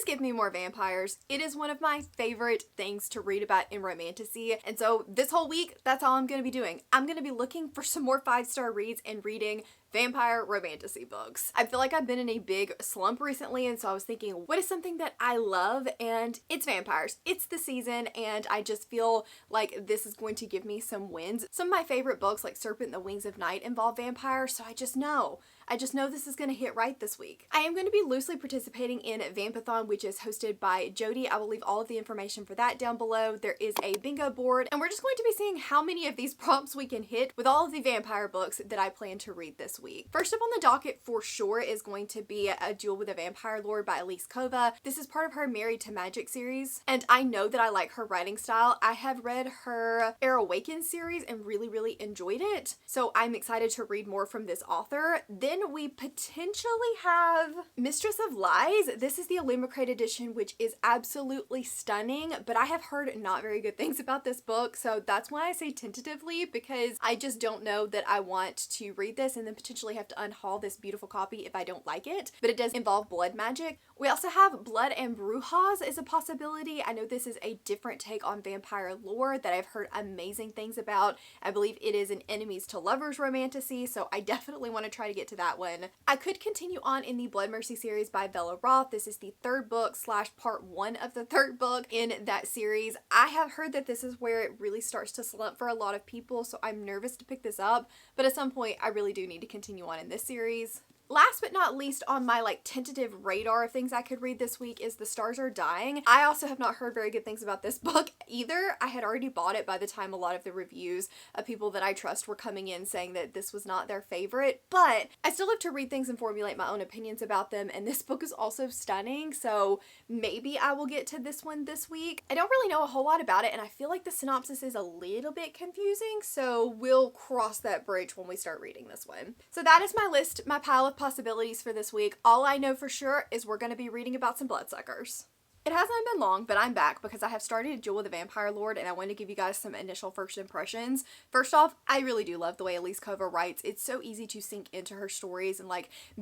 give me more vampires. It is one of my favorite things to read about in romantasy, and so this whole week, that's all I'm going to be doing. I'm going to be looking for some more 5-star reads and reading vampire romantasy books. I feel like I've been in a big slump recently, and so I was thinking, what is something that I love? And it's vampires. It's the season, and I just feel like this is going to give me some wins. Some of my favorite books, like Serpent and the Wings of Night, involve vampires, so I just know this is going to hit right this week. I am going to be loosely participating in Vampathon, which is hosted by Jody. I will leave all of the information for that down below. There is a bingo board, and we're just going to be seeing how many of these prompts we can hit with all of the vampire books that I plan to read this week. First up on the docket for sure is going to be A Duel with a Vampire Lord by Elise Kova. This is part of her Married to Magic series, and I know that I like her writing style. I have read her Air Awakens series and really enjoyed it, so I'm excited to read more from this author. Then we potentially have Mistress of Lies. This is the Illumicrate edition, which is absolutely stunning, but I have heard not very good things about this book, so that's why I say tentatively, because I just don't know that I want to read this and then potentially have to unhaul this beautiful copy if I don't like it, but it does involve blood magic. We also have Blood and Brujas as a possibility. I know this is a different take on vampire lore that I've heard amazing things about. I believe it is an enemies to lovers romantasy, so I definitely want to try to get to that one. I could continue on in the Blood Mercy series by Bella Roth. This is the third book / part 1 of the third book in that series. I have heard that this is where it really starts to slump for a lot of people, so I'm nervous to pick this up, but at some point I really do need to continue on in this series. Last but not least on my tentative radar of things I could read this week is The Stars Are Dying. I also have not heard very good things about this book either. I had already bought it by the time a lot of the reviews of people that I trust were coming in saying that this was not their favorite, but I still have to read things and formulate my own opinions about them, and this book is also stunning, so maybe I will get to this one this week. I don't really know a whole lot about it, and I feel like the synopsis is a little bit confusing, so we'll cross that bridge when we start reading this one. So that is my list, my pile of possibilities for this week. All I know for sure is we're going to be reading about some bloodsuckers. It hasn't been long, but I'm back because I have started A Duel with a Vampire Lord, and I want to give you guys some initial first impressions. First off, I really do love the way Elise Kova writes. It's so easy to sink into her stories and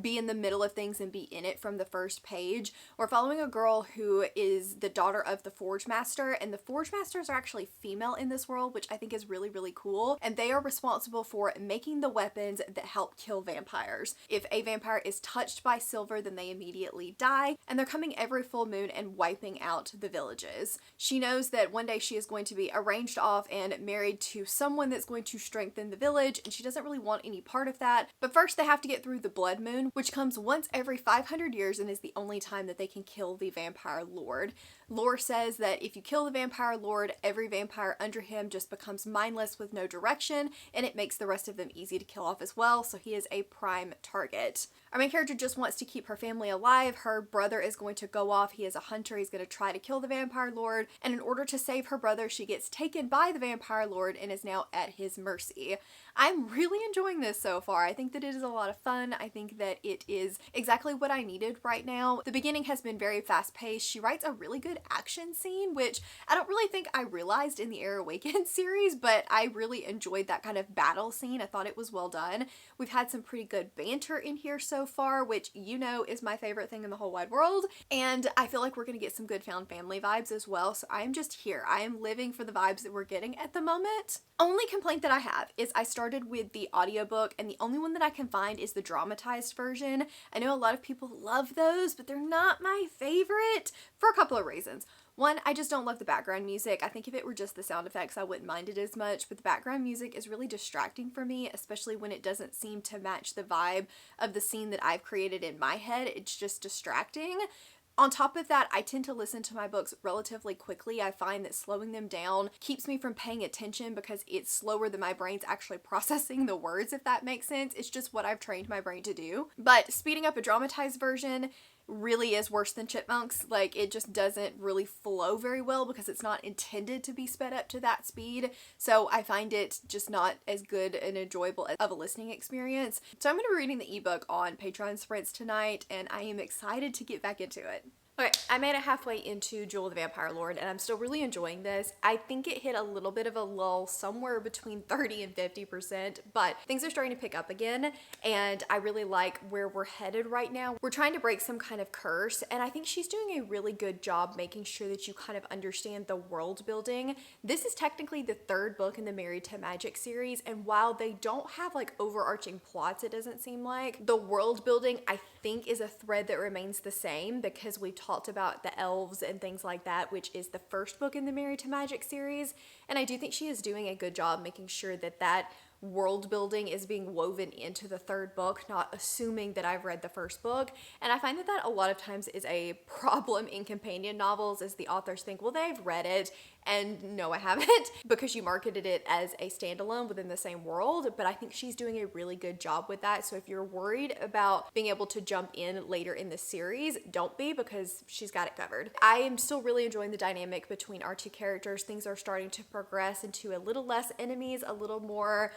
be in the middle of things and be in it from the first page. We're following a girl who is the daughter of the Forge Master, and the Forge Masters are actually female in this world, which I think is really cool, and they are responsible for making the weapons that help kill vampires. If a vampire is touched by silver, then they immediately die, and they're coming every full moon and wiping out the villages. She knows that one day she is going to be arranged off and married to someone that's going to strengthen the village, and she doesn't really want any part of that. But first they have to get through the blood moon, which comes once every 500 years and is the only time that they can kill the vampire lord. Lore says that if you kill the vampire lord, every vampire under him just becomes mindless with no direction, and it makes the rest of them easy to kill off as well, so he is a prime target. Our main character just wants to keep her family alive. Her brother is going to go off. He is a hunter. He's going to try to kill the vampire lord, and in order to save her brother, she gets taken by the vampire lord and is now at his mercy. I'm really enjoying this so far. I think that it is a lot of fun. I think that it is exactly what I needed right now. The beginning has been very fast-paced. She writes a really good action scene, which I don't really think I realized in the Air Awakens series, but I really enjoyed that kind of battle scene. I thought it was well done. We've had some pretty good banter in here so far, which you know is my favorite thing in the whole wide world, and I feel like we're gonna get some good found family vibes as well, so I'm just here. I am living for the vibes that we're getting at the moment. Only complaint that I have is I started with the audiobook, and the only one that I can find is the dramatized version. I know a lot of people love those, but they're not my favorite for a couple of reasons. One, I just don't love the background music. I think if it were just the sound effects, I wouldn't mind it as much, but the background music is really distracting for me, especially when it doesn't seem to match the vibe of the scene that I've created in my head. It's just distracting. On top of that, I tend to listen to my books relatively quickly. I find that slowing them down keeps me from paying attention because it's slower than my brain's actually processing the words, if that makes sense. It's just what I've trained my brain to do. But speeding up a dramatized version really is worse than Chipmunks. It just doesn't really flow very well because it's not intended to be sped up to that speed. So I find it just not as good and enjoyable of a listening experience. So I'm going to be reading the ebook on Patreon Sprints tonight, and I am excited to get back into it. Okay, I made it halfway into Jewel the Vampire Lord and I'm still really enjoying this. I think it hit a little bit of a lull somewhere between 30 and 50%, but things are starting to pick up again and I really like where we're headed right now. We're trying to break some kind of curse and I think she's doing a really good job making sure that you kind of understand the world building. This is technically the third book in the Married to Magic series, and while they don't have like overarching plots, it doesn't seem like, the world building I think is a thread that remains the same because we've talked about the elves and things like that, which is the first book in the Married to Magic series, and I do think she is doing a good job making sure that that world building is being woven into the third book, not assuming that I've read the first book. And I find that that a lot of times is a problem in companion novels, is the authors think, well, they've read it, and no, I haven't, because you marketed it as a standalone within the same world. But I think she's doing a really good job with that. So if you're worried about being able to jump in later in the series, don't be, because she's got it covered. I am still really enjoying the dynamic between our two characters. Things are starting to progress into a little less enemies, a little more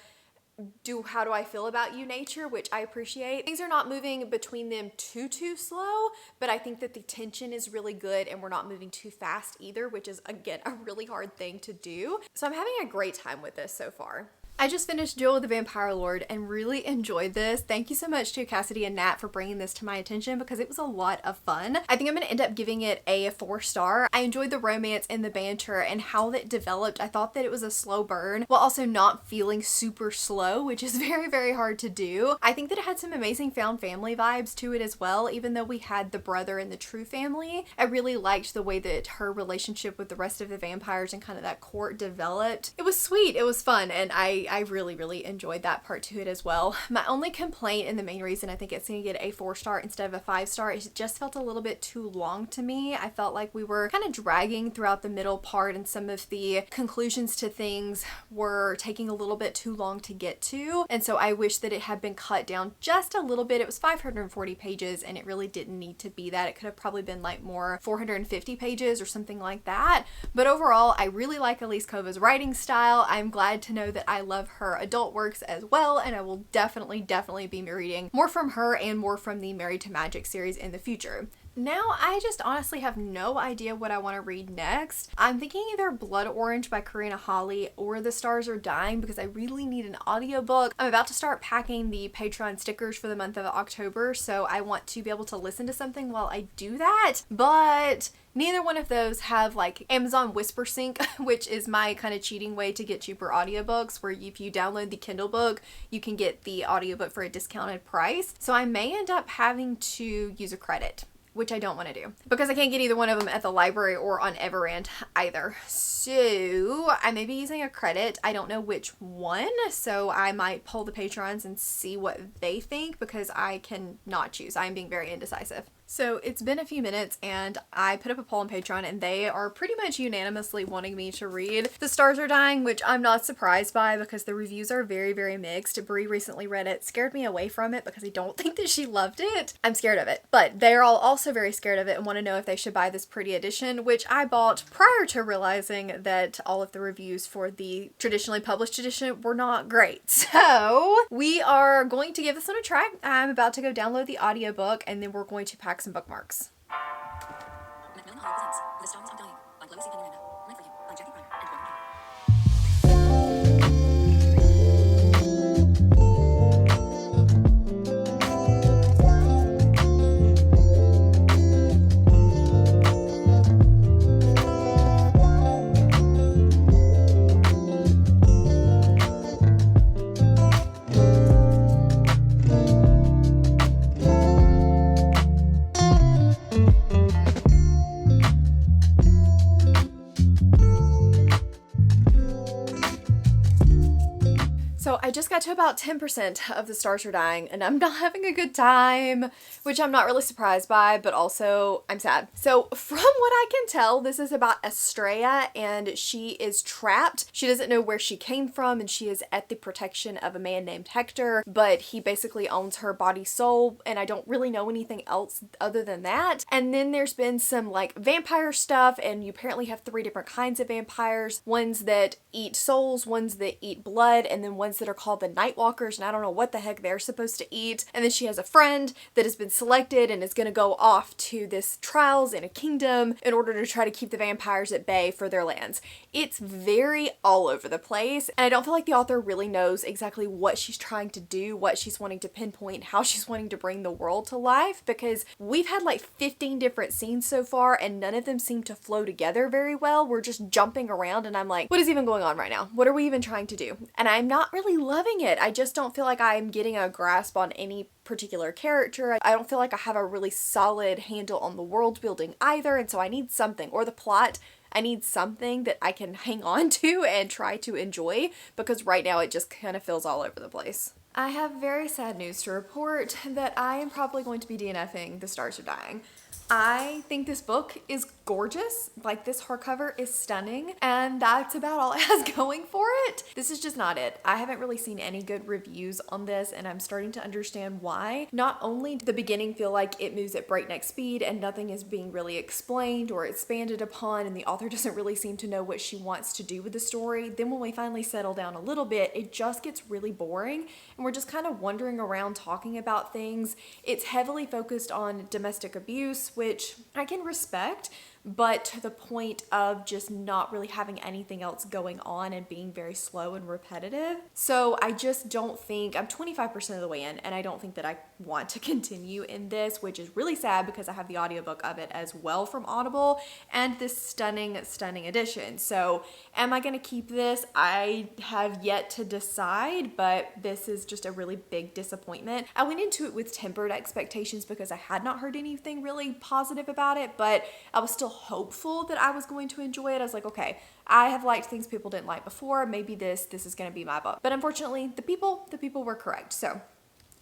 how do I feel about you nature, which I appreciate. Things are not moving between them too slow, but I think that the tension is really good and we're not moving too fast either, which is again a really hard thing to do. So I'm having a great time with this so far. I just finished Jewel the Vampire Lord and really enjoyed this. Thank you so much to Cassidy and Nat for bringing this to my attention because it was a lot of fun. I think I'm going to end up giving it a 4-star. I enjoyed the romance and the banter and how that developed. I thought that it was a slow burn while also not feeling super slow, which is very hard to do. I think that it had some amazing found family vibes to it as well, even though we had the brother and the true family. I really liked the way that her relationship with the rest of the vampires and kind of that court developed. It was sweet, it was fun, and I really enjoyed that part to it as well. My only complaint, and the main reason I think it's going to get a 4-star instead of a 5-star, is it just felt a little bit too long to me. I felt like we were kind of dragging throughout the middle part and some of the conclusions to things were taking a little bit too long to get to, and so I wish that it had been cut down just a little bit. It was 540 pages and it really didn't need to be that. It could have probably been like more 450 pages or something like that. But overall, I really like Elise Kova's writing style. I'm glad to know that I love her adult works as well, and I will definitely be reading more from her and more from the Married to Magic series in the future. Now I just honestly have no idea what I want to read next. I'm thinking either Blood Orange by Karina Holly or The Stars Are Dying because I really need an audiobook. I'm about to start packing the Patreon stickers for the month of October, so I want to be able to listen to something while I do that, but neither one of those have like Amazon Whisper Sync, which is my kind of cheating way to get cheaper audiobooks, where if you download the Kindle book, you can get the audiobook for a discounted price. So I may end up having to use a credit, which I don't want to do because I can't get either one of them at the library or on Everand either. So I may be using a credit. I don't know which one, so I might poll the patrons and see what they think because I cannot choose. I'm being very indecisive. So it's been a few minutes and I put up a poll on Patreon and they are pretty much unanimously wanting me to read The Stars Are Dying, which I'm not surprised by because the reviews are very mixed. Brie recently read it, scared me away from it because I don't think that she loved it. I'm scared of it, but they're all also very scared of it and want to know if they should buy this pretty edition, which I bought prior to realizing that all of the reviews for the traditionally published edition were not great. So we are going to give this one a try. I'm about to go download the audiobook and then we're going to pack some bookmarks. Macmillan Hall presents The Stars Are Dying by Chloe C. Miranda. Read for you by Jackie Primer and Gordon King. So I just got to about 10% of The Stars Are Dying and I'm not having a good time, which I'm not really surprised by, but also I'm sad. So from what I can tell, this is about Estrella and she is trapped. She doesn't know where she came from and she is at the protection of a man named Hector, but he basically owns her body soul and I don't really know anything else other than that. And then there's been some like vampire stuff and you apparently have 3 different kinds of vampires. Ones that eat souls, ones that eat blood, and then ones that are called the Nightwalkers, and I don't know what the heck they're supposed to eat. And then she has a friend that has been selected and is going to go off to this trials in a kingdom in order to try to keep the vampires at bay for their lands. It's very all over the place, and I don't feel like the author really knows exactly what she's trying to do, what she's wanting to pinpoint, how she's wanting to bring the world to life, because we've had like 15 different scenes so far and none of them seem to flow together very well. We're just jumping around and I'm like, what is even going on right now? What are we even trying to do? And I'm not really loving it. I just don't feel like I'm getting a grasp on any particular character. I don't feel like I have a really solid handle on the world building either, and so I need something, or the plot. I need something that I can hang on to and try to enjoy, because right now it just kind of feels all over the place. I have very sad news to report that I am probably going to be DNFing The Stars Are Dying. I think this book is gorgeous. Like, this hardcover is stunning, and that's about all it has going for it. This is just not it. I haven't really seen any good reviews on this, and I'm starting to understand why. Not only did the beginning feel like it moves at breakneck speed and nothing is being really explained or expanded upon, and the author doesn't really seem to know what she wants to do with the story, then when we finally settle down a little bit, it just gets really boring, and we're just kind of wandering around talking about things. It's heavily focused on domestic abuse, which I can respect, but to the point of just not really having anything else going on and being very slow and repetitive. So I just don't think, I'm 25% of the way in, and I don't think that I want to continue in this, which is really sad because I have the audiobook of it as well from Audible and this stunning, stunning edition. So am I going to keep this? I have yet to decide, but this is just a really big disappointment. I went into it with tempered expectations because I had not heard anything really positive about it, but I was still hopeful that I was going to enjoy it. I was like, okay, I have liked things people didn't like before. Maybe this is going to be my book. But unfortunately, the people were correct. So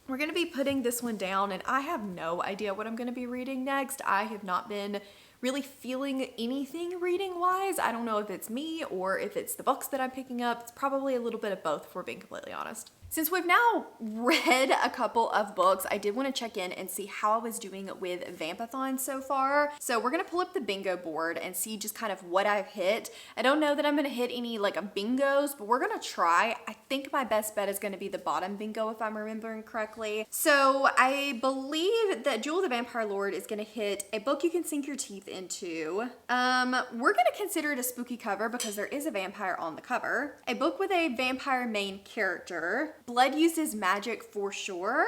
we're going to be putting this one down, and I have no idea what I'm going to be reading next. I have not been really feeling anything reading wise. I don't know if it's me or if it's the books that I'm picking up. It's probably a little bit of both, if we're being completely honest. Since we've now read a couple of books, I did want to check in and see how I was doing with Vampathon so far. So we're going to pull up the bingo board and see just kind of what I've hit. I don't know that I'm going to hit any like bingos, but we're going to try. I think my best bet is going to be the bottom bingo if I'm remembering correctly. So I believe that Jewel the Vampire Lord is going to hit a book you can sink your teeth into. We're going to consider it a spooky cover because there is a vampire on the cover. A book with a vampire main character. Blood uses magic for sure.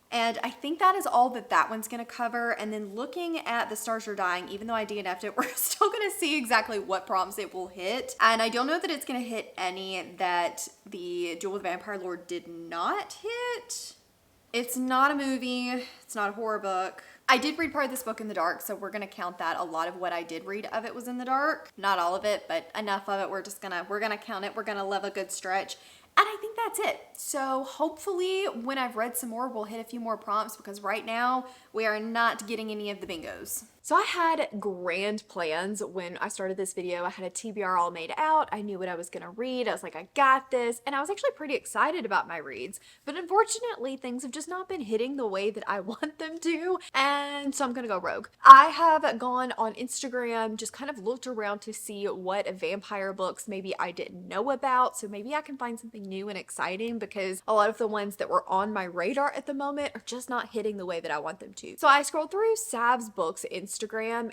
And I think that is all that one's going to cover. And then looking at The Stars Are Dying, even though I DNF'd it, we're still going to see exactly what prompts it will hit. And I don't know that it's going to hit any that the Jewel of the Vampire Lord did not hit. It's not a movie. It's not a horror book. I did read part of this book in the dark, so we're going to count that. A lot of what I did read of it was in the dark. Not all of it, but enough of it. We're going to count it. We're going to love a good stretch. And I think that's it. So hopefully when I've read some more, we'll hit a few more prompts, because right now we are not getting any of the bingos. So I had grand plans when I started this video. I had a TBR all made out. I knew what I was gonna read. I was like, I got this. And I was actually pretty excited about my reads. But unfortunately, things have just not been hitting the way that I want them to. And so I'm gonna go rogue. I have gone on Instagram, just kind of looked around to see what vampire books maybe I didn't know about. So maybe I can find something new and exciting, because a lot of the ones that were on my radar at the moment are just not hitting the way that I want them to. So I scrolled through Sav's books Instagram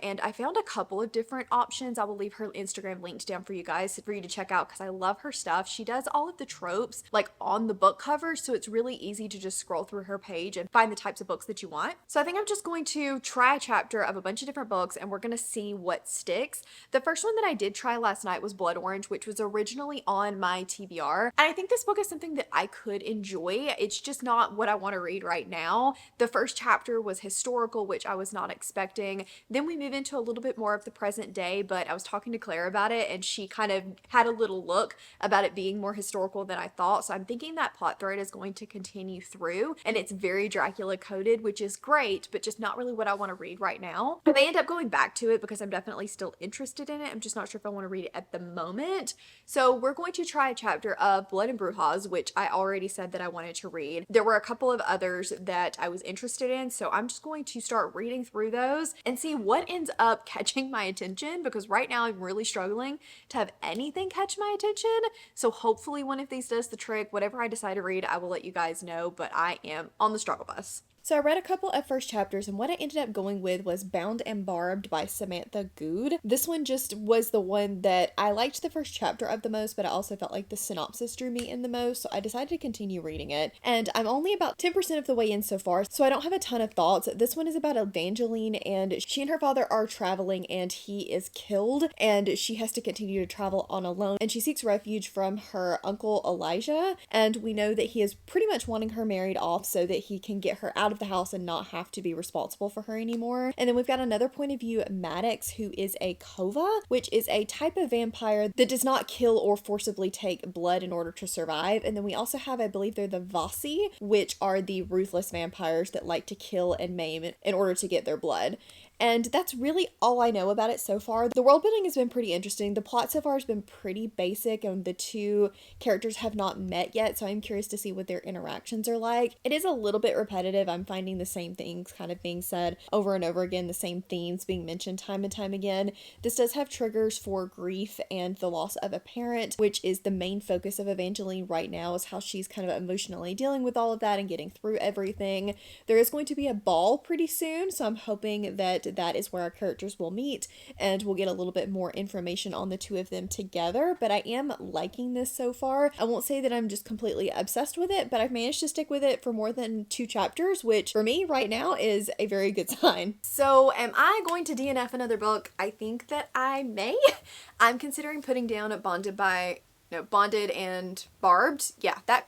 and I found a couple of different options. I will leave her Instagram linked down for you guys for you to check out, because I love her stuff. She does all of the tropes like on the book cover, so it's really easy to just scroll through her page and find the types of books that you want. So I think I'm just going to try a chapter of a bunch of different books and we're going to see what sticks. The first one that I did try last night was Blood Orange, which was originally on my TBR. And I think this book is something that I could enjoy. It's just not what I want to read right now. The first chapter was historical, which I was not expecting. Then we move into a little bit more of the present day, but I was talking to Claire about it and she kind of had a little look about it being more historical than I thought. So I'm thinking that plot thread is going to continue through, and it's very Dracula coded, which is great, but just not really what I want to read right now. I may end up going back to it because I'm definitely still interested in it. I'm just not sure if I want to read it at the moment. So we're going to try a chapter of Blood and Brujas, which I already said that I wanted to read. There were a couple of others that I was interested in, so I'm just going to start reading through those and see what ends up catching my attention, because right now I'm really struggling to have anything catch my attention. So hopefully one of these does the trick. Whatever I decide to read, I will let you guys know, but I am on the struggle bus. So I read a couple of first chapters, and what I ended up going with was Bound and Barbed by Samantha Good. This one just was the one that I liked the first chapter of the most, but I also felt like the synopsis drew me in the most, so I decided to continue reading it. And I'm only about 10% of the way in so far, so I don't have a ton of thoughts. This one is about Evangeline, and she and her father are traveling, and he is killed, and she has to continue to travel on alone, and she seeks refuge from her uncle Elijah, and we know that he is pretty much wanting her married off so that he can get her out of the house and not have to be responsible for her anymore. And then we've got another point of view, Maddox, who is a Kova, which is a type of vampire that does not kill or forcibly take blood in order to survive. And then we also have, I believe they're the Vasi, which are the ruthless vampires that like to kill and maim in order to get their blood. And that's really all I know about it so far. The world building has been pretty interesting. The plot so far has been pretty basic, and the two characters have not met yet, so I'm curious to see what their interactions are like. It is a little bit repetitive. I'm finding the same things kind of being said over and over again, the same themes being mentioned time and time again. This does have triggers for grief and the loss of a parent, which is the main focus of Evangeline right now, is how she's kind of emotionally dealing with all of that and getting through everything. There is going to be a ball pretty soon, so I'm hoping that is where our characters will meet, and we'll get a little bit more information on the two of them together. But I am liking this so far. I won't say that I'm just completely obsessed with it, but I've managed to stick with it for more than 2 chapters, which for me right now is a very good sign. So am I going to DNF another book? I think that I may. I'm considering putting down Bonded and Barbed. Yeah, that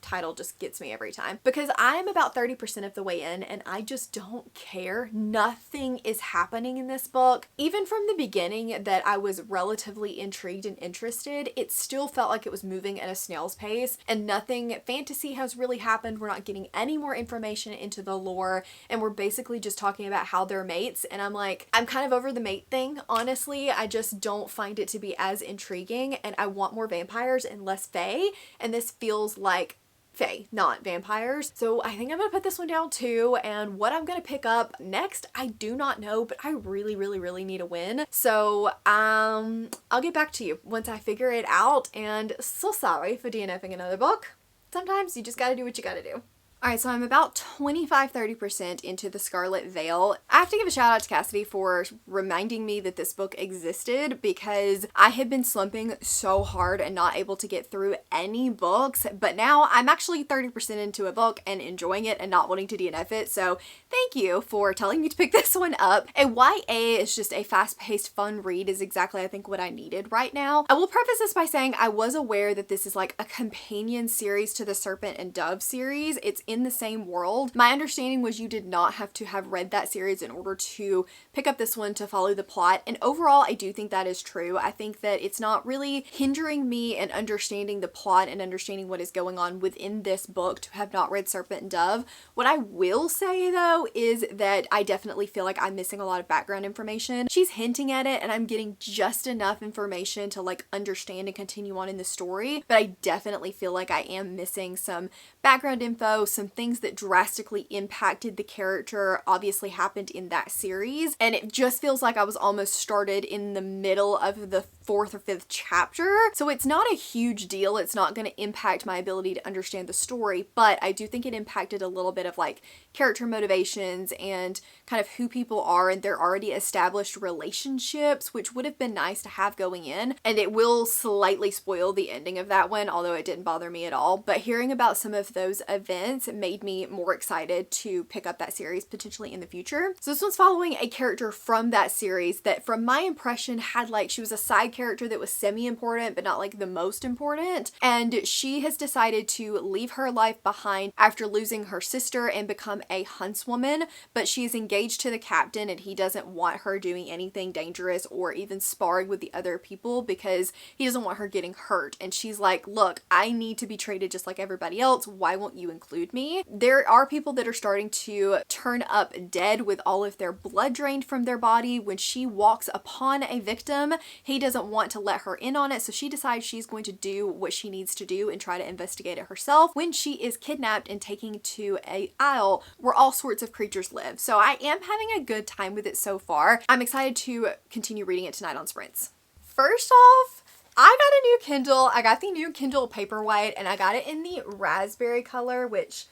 title just gets me every time, because I'm about 30% of the way in and I just don't care. Nothing is happening in this book. Even from the beginning that I was relatively intrigued and interested, it still felt like it was moving at a snail's pace, and nothing fantasy has really happened. We're not getting any more information into the lore, and we're basically just talking about how they're mates, and I'm kind of over the mate thing, honestly. I just don't find it to be as intriguing, and I want more vampires and less fae, and this feels like fae, not vampires. So I think I'm gonna put this one down too, and what I'm gonna pick up next, I do not know, but I really, really, really need a win. So I'll get back to you once I figure it out, and so sorry for DNFing another book. Sometimes you just gotta do what you gotta do. Alright, so I'm about 25-30% into the Scarlet Veil. I have to give a shout out to Cassidy for reminding me that this book existed, because I had been slumping so hard and not able to get through any books, but now I'm actually 30% into a book and enjoying it and not wanting to DNF it, so thank you for telling me to pick this one up. A YA is just a fast-paced, fun read is exactly, I think, what I needed right now. I will preface this by saying I was aware that this is like a companion series to the Serpent and Dove series. It's in the same world. My understanding was you did not have to have read that series in order to pick up this one to follow the plot, and overall I do think that is true. I think that it's not really hindering me in understanding the plot and understanding what is going on within this book to have not read Serpent and Dove. What I will say though is that I definitely feel like I'm missing a lot of background information. She's hinting at it and I'm getting just enough information to like understand and continue on in the story, but I definitely feel like I am missing some background info, some things that drastically impacted the character obviously happened in that series, and it just feels like I was almost started in the middle of the 4th or 5th chapter. So it's not a huge deal. It's not going to impact my ability to understand the story, but I do think it impacted a little bit of like character motivations and kind of who people are and their already established relationships, which would have been nice to have going in, and it will slightly spoil the ending of that one, although it didn't bother me at all. But hearing about some of those events made me more excited to pick up that series potentially in the future. So this one's following a character from that series that, from my impression, had like, she was a side character that was semi-important but not like the most important, and she has decided to leave her life behind after losing her sister and become a huntswoman, but she's engaged to the captain and he doesn't want her doing anything dangerous or even sparring with the other people because he doesn't want her getting hurt, and she's like, look, I need to be treated just like everybody else, why won't you include me. There are people that are starting to turn up dead with all of their blood drained from their body. When she walks upon a victim, he doesn't want to let her in on it, so she decides she's going to do what she needs to do and try to investigate it herself when she is kidnapped and taken to a isle where all sorts of creatures live. So I am having a good time with it so far. I'm excited to continue reading it tonight on sprints. First off, I got a new Kindle. I got the new Kindle Paperwhite, and I got it in the raspberry color, which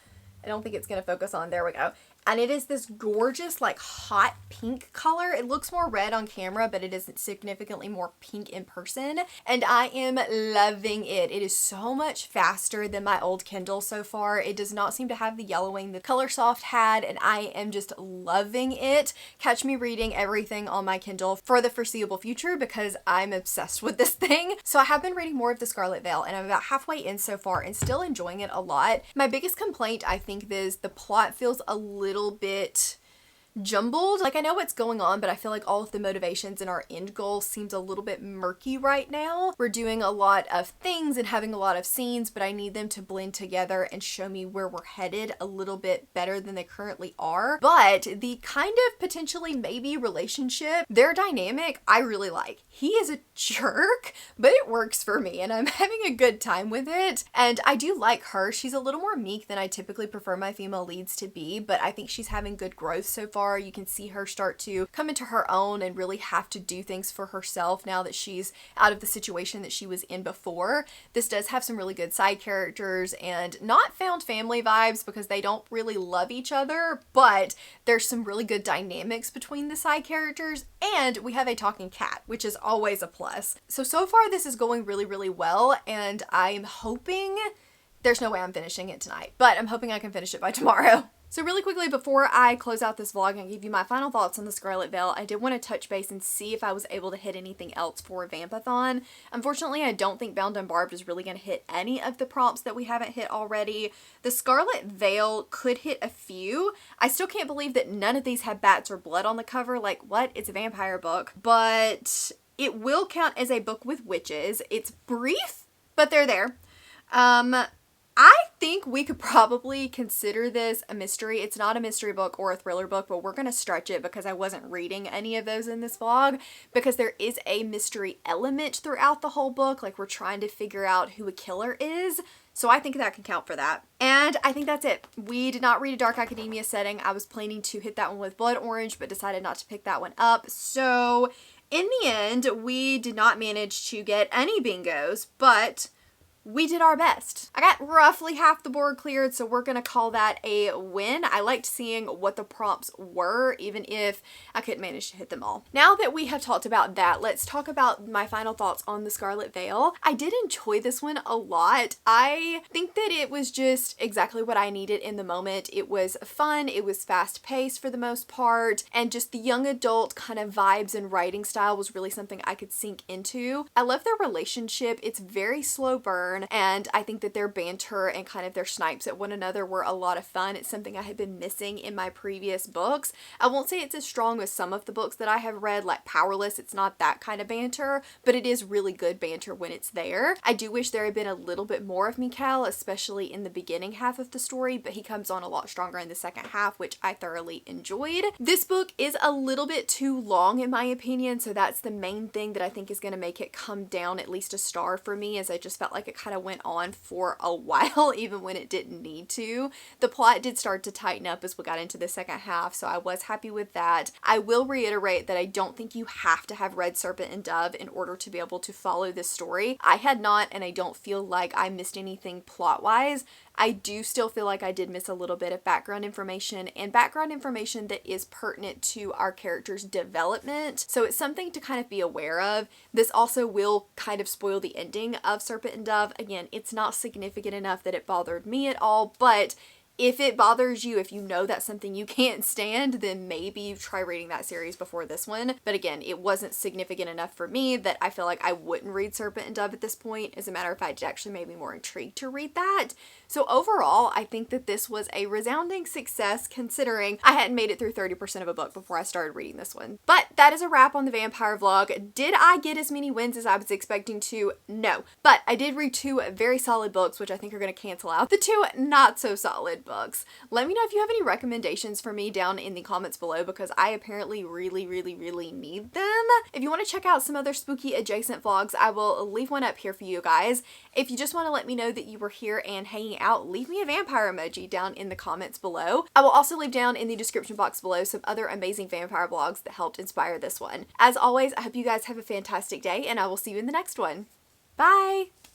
I don't think it's going to focus on. There we go. And it is this gorgeous, like, hot pink color. It looks more red on camera, but it is significantly more pink in person. And I am loving it. It is so much faster than my old Kindle so far. It does not seem to have the yellowing the Color Soft had, and I am just loving it. Catch me reading everything on my Kindle for the foreseeable future because I'm obsessed with this thing. So I have been reading more of the Scarlet Veil, and I'm about halfway in so far and still enjoying it a lot. My biggest complaint, I think, is the plot feels a little bit jumbled. Like, I know what's going on, but I feel like all of the motivations and our end goal seems a little bit murky right now. We're doing a lot of things and having a lot of scenes, but I need them to blend together and show me where we're headed a little bit better than they currently are. But the kind of potentially maybe relationship, their dynamic, I really like. He is a jerk, but it works for me and I'm having a good time with it. And I do like her. She's a little more meek than I typically prefer my female leads to be, but I think she's having good growth so far. You can see her start to come into her own and really have to do things for herself now that she's out of the situation that she was in before. This does have some really good side characters and not found family vibes because they don't really love each other, but there's some really good dynamics between the side characters, and we have a talking cat, which is always a plus. So far this is going really, really well, and I'm hoping, there's no way I'm finishing it tonight, but I'm hoping I can finish it by tomorrow. So really quickly, before I close out this vlog and give you my final thoughts on the Scarlet Veil, I did want to touch base and see if I was able to hit anything else for Vampathon. Unfortunately, I don't think Bound and Barbed is really going to hit any of the prompts that we haven't hit already. The Scarlet Veil could hit a few. I still can't believe that none of these had bats or blood on the cover. Like, what? It's a vampire book. But it will count as a book with witches. It's brief, but they're there. I think we could probably consider this a mystery. It's not a mystery book or a thriller book, but we're going to stretch it because I wasn't reading any of those in this vlog, because there is a mystery element throughout the whole book. Like, we're trying to figure out who a killer is. So I think that can count for that. And I think that's it. We did not read a Dark Academia setting. I was planning to hit that one with Blood Orange, but decided not to pick that one up. So in the end, we did not manage to get any bingos, but we did our best. I got roughly half the board cleared, so we're gonna call that a win. I liked seeing what the prompts were, even if I couldn't manage to hit them all. Now that we have talked about that, let's talk about my final thoughts on the Scarlet Veil. I did enjoy this one a lot. I think that it was just exactly what I needed in the moment. It was fun, it was fast paced for the most part, and just the young adult kind of vibes and writing style was really something I could sink into. I love their relationship. It's very slow burn, and I think that their banter and kind of their snipes at one another were a lot of fun. It's something I had been missing in my previous books. I won't say it's as strong as some of the books that I have read, like Powerless. It's not that kind of banter, but it is really good banter when it's there. I do wish there had been a little bit more of Mikhail, especially in the beginning half of the story, but he comes on a lot stronger in the second half, which I thoroughly enjoyed. This book is a little bit too long in my opinion, so that's the main thing that I think is going to make it come down at least a star for me, as I just felt like it kind of went on for a while even when it didn't need to. The plot did start to tighten up as we got into the second half, so I was happy with that. I will reiterate that I don't think you have to have read Serpent and Dove in order to be able to follow this story. I had not, and I don't feel like I missed anything plot-wise. I do still feel like I did miss a little bit of background information, and background information that is pertinent to our character's development. So it's something to kind of be aware of. This also will kind of spoil the ending of Serpent and Dove. Again, it's not significant enough that it bothered me at all, but if it bothers you, if you know that's something you can't stand, then maybe try reading that series before this one. But again, it wasn't significant enough for me that I feel like I wouldn't read Serpent and Dove at this point. As a matter of fact, it actually made me more intrigued to read that. So overall, I think that this was a resounding success considering I hadn't made it through 30% of a book before I started reading this one. But that is a wrap on the vampire vlog. Did I get as many wins as I was expecting to? No. But I did read two very solid books, which I think are going to cancel out the two not so solid books. books. Let me know if you have any recommendations for me down in the comments below, because I apparently really need them. If you want to check out some other spooky adjacent vlogs, I will leave one up here for you guys. If you just want to let me know that you were here and hanging out, leave me a vampire emoji down in the comments below. I will also leave down in the description box below some other amazing vampire vlogs that helped inspire this one. As always, I hope you guys have a fantastic day, and I will see you in the next one. Bye!